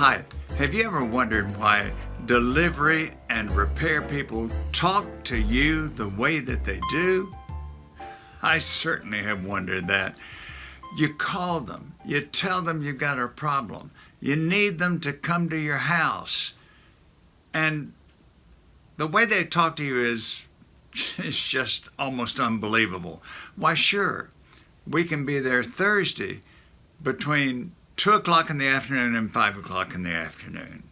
Hi, have you ever wondered why delivery and repair people talk to you the way that they do? I certainly have wondered that. You call them, you tell them you've got a problem, you need them to come to your house, and the way they talk to you is just almost unbelievable. Why, sure, we can be there Thursday between 2 o'clock in the afternoon and 5 o'clock in the afternoon.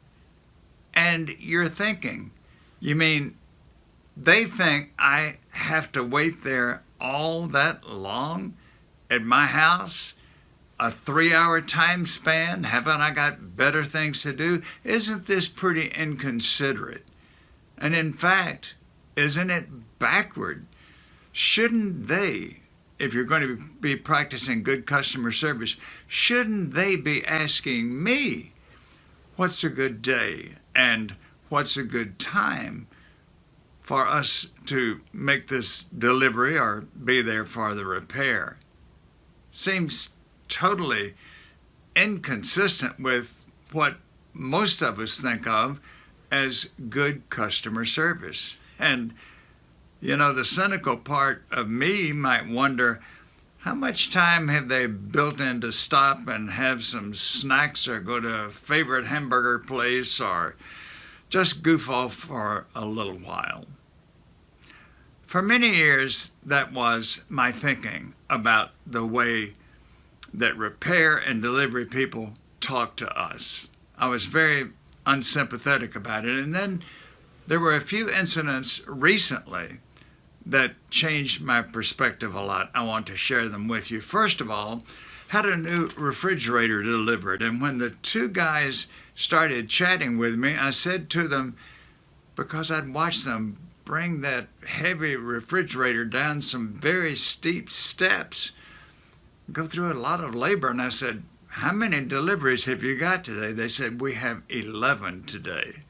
And you're thinking, you mean they think I have to wait there all that long at my house? A 3-hour time span? Haven't I got better things to do? Isn't this pretty inconsiderate? And in fact, isn't it backward? Shouldn't they, if you're going to be practicing good customer service, shouldn't they be asking me what's a good day and what's a good time for us to make this delivery or be there for the repair? Seems totally inconsistent with what most of us think of as good customer service. And the cynical part of me might wonder, how much time have they built in to stop and have some snacks or go to a favorite hamburger place or just goof off for a little while? For many years, that was my thinking about the way that repair and delivery people talk to us. I was very unsympathetic about it. And then there were a few incidents recently that changed my perspective a lot. I want to share them with you. First of all, had a new refrigerator delivered, and when the two guys started chatting with me, I said to them, because I'd watched them bring that heavy refrigerator down some very steep steps, go through a lot of labor, and I said, how many deliveries have you got today? They said, we have 11 today.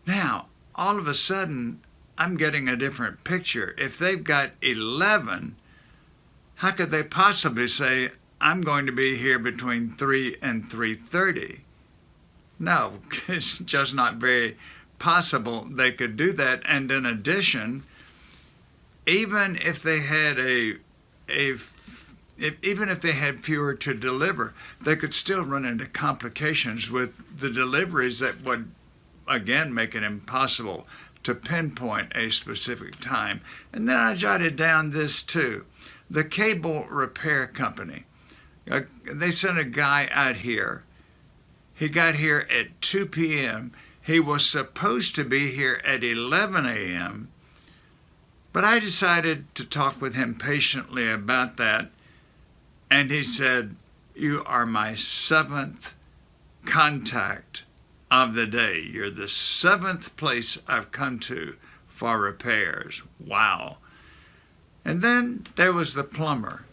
Now, all of a sudden, I'm getting a different picture. If they've got 11, how could they possibly say, I'm going to be here between 3 and 3:30? No, it's just not very possible they could do that. And in addition, even if they had even if they had fewer to deliver, they could still run into complications with the deliveries that would, again, make it impossible to pinpoint a specific time. And then I jotted down this too. The cable repair company, they sent a guy out here. He got here at 2 p.m. He was supposed to be here at 11 a.m., but I decided to talk with him patiently about that. And he said, you are my 7th contact of the day. You're the 7th place I've come to for repairs. Wow. And then there was the plumber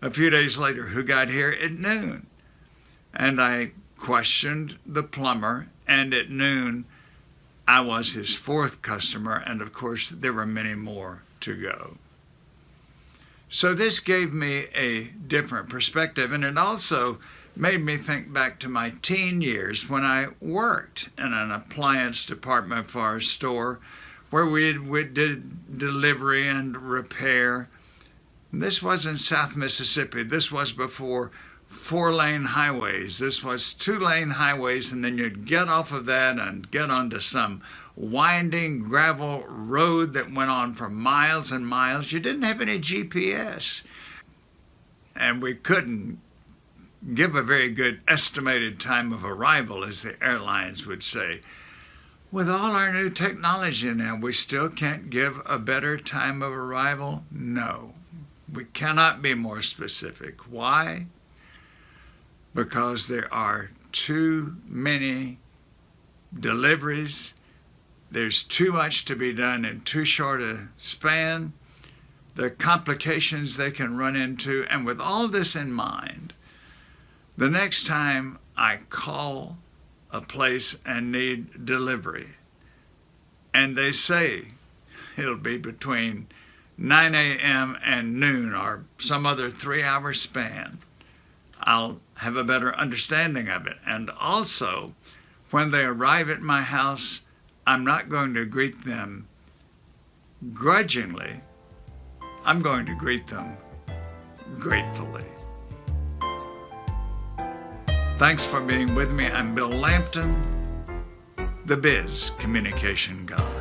a few days later who got here at noon. And I questioned the plumber, and at noon I was his 4th customer, and of course there were many more to go. So this gave me a different perspective, and it also made me think back to my teen years when I worked in an appliance department for a store where we did delivery and repair. This was in South Mississippi. This was before 4-lane highways. This was 2-lane highways, and then you'd get off of that and get onto some winding gravel road that went on for miles and miles. You didn't have any GPS, and we couldn't give a very good estimated time of arrival, as the airlines would say. With all our new technology now, we still can't give a better time of arrival? No, we cannot be more specific. Why? Because there are too many deliveries. There's too much to be done in too short a span. There are complications they can run into. And with all this in mind, the next time I call a place and need delivery, and they say it'll be between 9 a.m. and noon or some other 3-hour span, I'll have a better understanding of it. And also, when they arrive at my house, I'm not going to greet them grudgingly. I'm going to greet them gratefully. Thanks for being with me. I'm Bill Lampton, the Biz Communication Guy.